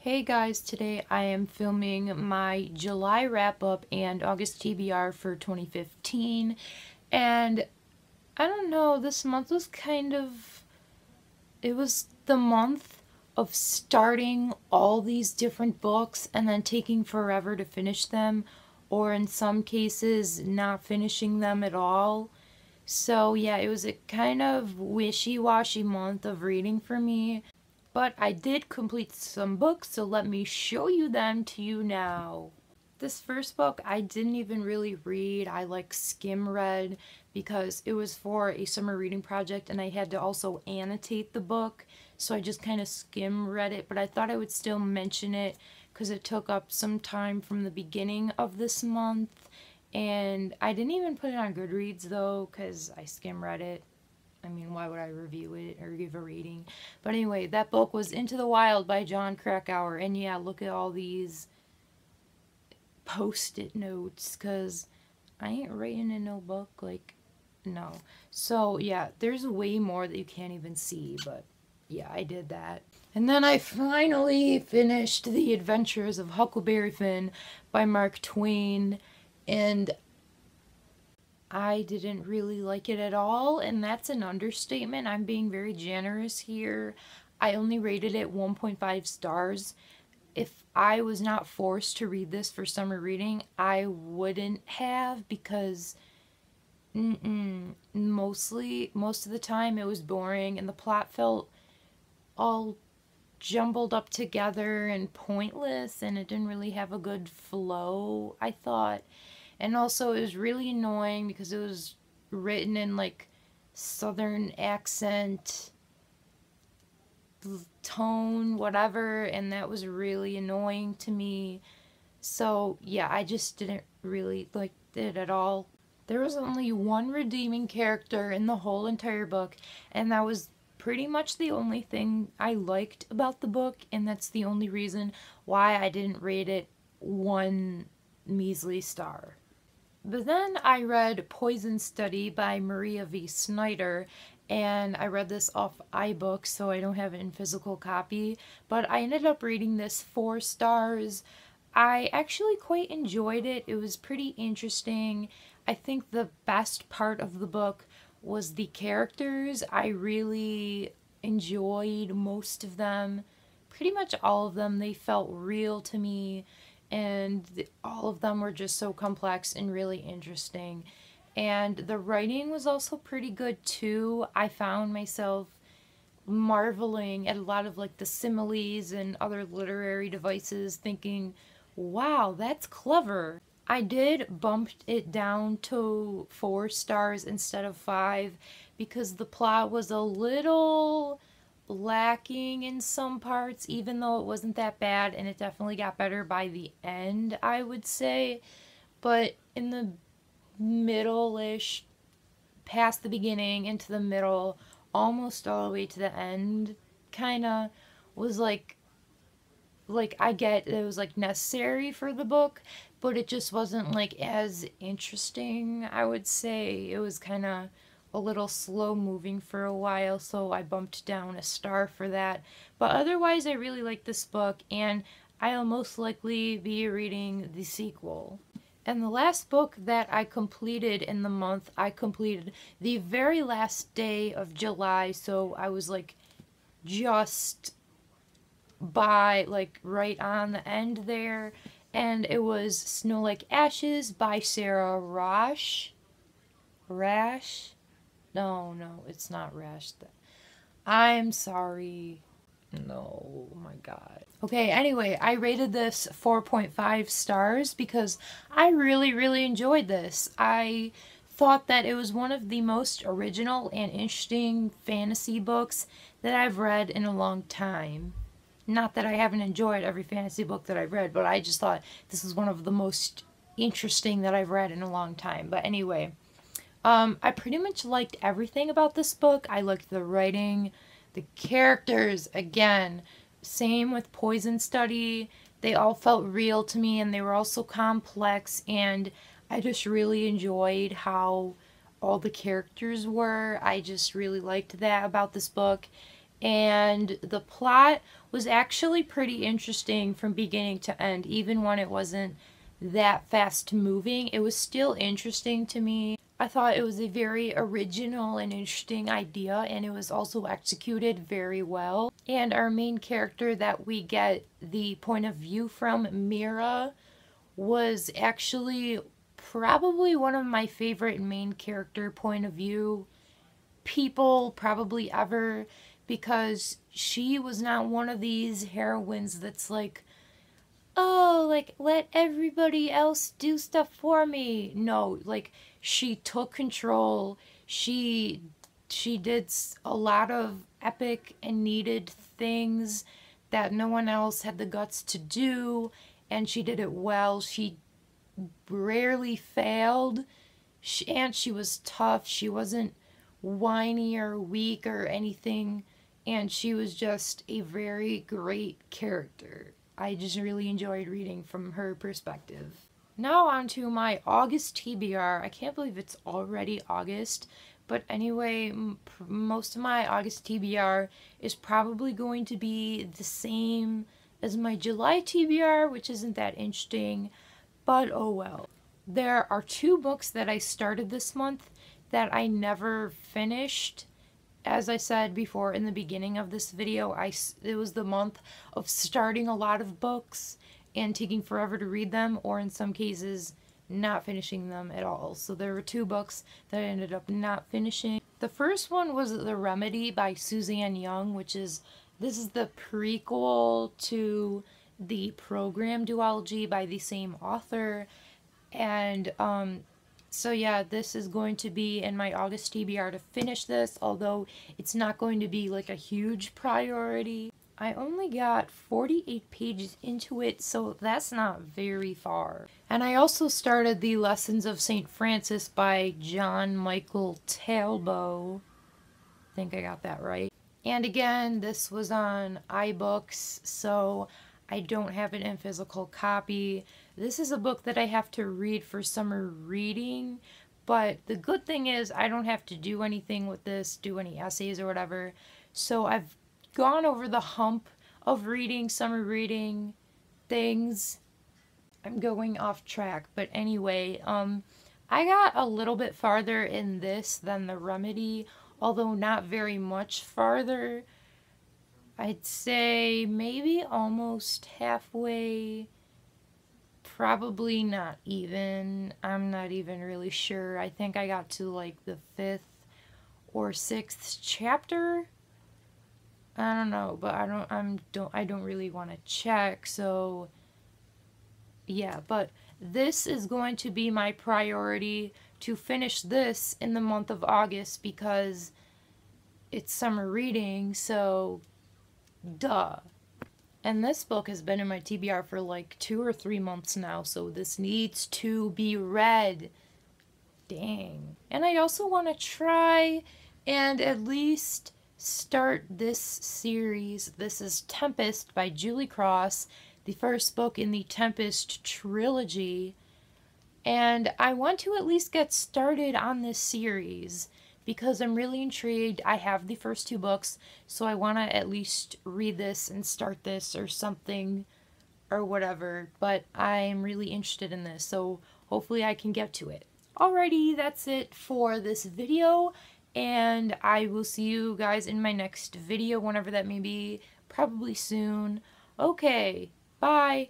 Hey guys, today I am filming my July wrap-up and August TBR for 2015, and I don't know, this month was it was the month of starting all these different books and then taking forever to finish them, or in some cases not finishing them at all. So yeah, it was a kind of wishy-washy month of reading for me. But I did complete some books, so let me show you them to you now. This first book I didn't even really read. I skim read because it was for a summer reading project and I had to also annotate the book. So I just kind of skim read it, but I thought I would still mention it because it took up some time from the beginning of this month. And I didn't even put it on Goodreads though because I skim read it. I mean, why would I review it or give a rating? But anyway, that book was Into the Wild by John Krakauer. And yeah, look at all these post-it notes, because I ain't writing in no book, no. So yeah, there's way more that you can't even see, but yeah, I did that. And then I finally finished The Adventures of Huckleberry Finn by Mark Twain, and I didn't really like it at all, and that's an understatement. I'm being very generous here. I only rated it 1.5 stars. If I was not forced to read this for summer reading, I wouldn't have, because most of the time it was boring and the plot felt all jumbled up together and pointless, and it didn't really have a good flow, I thought. And also it was really annoying because it was written in southern accent, tone, whatever, and that was really annoying to me. So yeah, I just didn't really like it at all. There was only one redeeming character in the whole entire book, and that was pretty much the only thing I liked about the book, and that's the only reason why I didn't rate it one measly star. But then I read Poison Study by Maria V. Snyder, and I read this off iBooks, so I don't have it in physical copy, but I ended up reading this 4 stars. I actually quite enjoyed it. It was pretty interesting. I think the best part of the book was the characters. I really enjoyed most of them. Pretty much all of them. They felt real to me, and all of them were just so complex and really interesting. And the writing was also pretty good too. I found myself marveling at a lot of the similes and other literary devices, thinking, wow, that's clever. I did bump it down to 4 stars instead of 5 because the plot was a little lacking in some parts, even though it wasn't that bad, and it definitely got better by the end, I would say. But in the middle-ish, past the beginning, into the middle, almost all the way to the end, kinda, was I get it was necessary for the book, but it just wasn't as interesting, I would say. It was kind of a little slow moving for a while, so I bumped down a star for that. But otherwise, I really like this book, and I'll most likely be reading the sequel. And the last book that I completed in the month, I completed the very last day of July, so I was just by right on the end there, and it was Snow Like Ashes by Sarah Rash. No, it's not Rash. I'm sorry. No, oh my god. Okay, anyway, I rated this 4.5 stars because I really enjoyed this. I thought that it was one of the most original and interesting fantasy books that I've read in a long time. Not that I haven't enjoyed every fantasy book that I've read, but I just thought this is one of the most interesting that I've read in a long time. But anyway, I pretty much liked everything about this book. I liked the writing, the characters, again, same with Poison Study. They all felt real to me, and they were also complex, and I just really enjoyed how all the characters were. I just really liked that about this book. and the plot was actually pretty interesting from beginning to end. Even when it wasn't that fast moving, it was still interesting to me. I thought it was a very original and interesting idea, and it was also executed very well. And our main character that we get the point of view from, Mira, was actually probably one of my favorite main character point of view people probably ever, because she was not one of these heroines that's like, oh, like, let everybody else do stuff for me. No, like, she took control. She did a lot of epic and needed things that no one else had the guts to do, and she did it well. She rarely failed, and she was tough. She wasn't whiny or weak or anything, and she was just a very great character. I just really enjoyed reading from her perspective. Now on to my August TBR. I can't believe it's already August, but anyway, most of my August TBR is probably going to be the same as my July TBR, which isn't that interesting, but oh well. There are 2 books that I started this month that I never finished. As I said before in the beginning of this video, it was the month of starting a lot of books and taking forever to read them, or in some cases not finishing them at all. So there were 2 books that I ended up not finishing. The first one was The Remedy by Suzanne Young, this is the prequel to the Program duology by the same author. And so yeah, this is going to be in my August TBR to finish this, although it's not going to be like a huge priority. I only got 48 pages into it, so that's not very far. And I also started The Lessons of St. Francis by John Michael Talbot. I think I got that right. And again, this was on iBooks, so I don't have it in physical copy. This is a book that I have to read for summer reading, but the good thing is I don't have to do anything with this, do any essays or whatever. So I've gone over the hump of reading summer reading things. I'm going off track, but anyway, I got a little bit farther in this than The Remedy, although not very much farther. I'd say maybe almost halfway. Probably not even. I'm not even really sure. I think I got to like the 5th or 6th chapter. I don't know, but I don't really want to check, so yeah, but this is going to be my priority to finish this in the month of August because it's summer reading, so duh. And this book has been in my TBR for like 2 or 3 months now, so this needs to be read. Dang. And I also want to try and at least start this series. This is Tempest by Julie Cross, the first book in the Tempest trilogy. And I want to at least get started on this series because I'm really intrigued. I have the first 2 books, so I want to at least read this and start this or something or whatever. But I'm really interested in this, so hopefully I can get to it. Alrighty, that's it for this video, and I will see you guys in my next video, whenever that may be, probably soon. Okay, bye!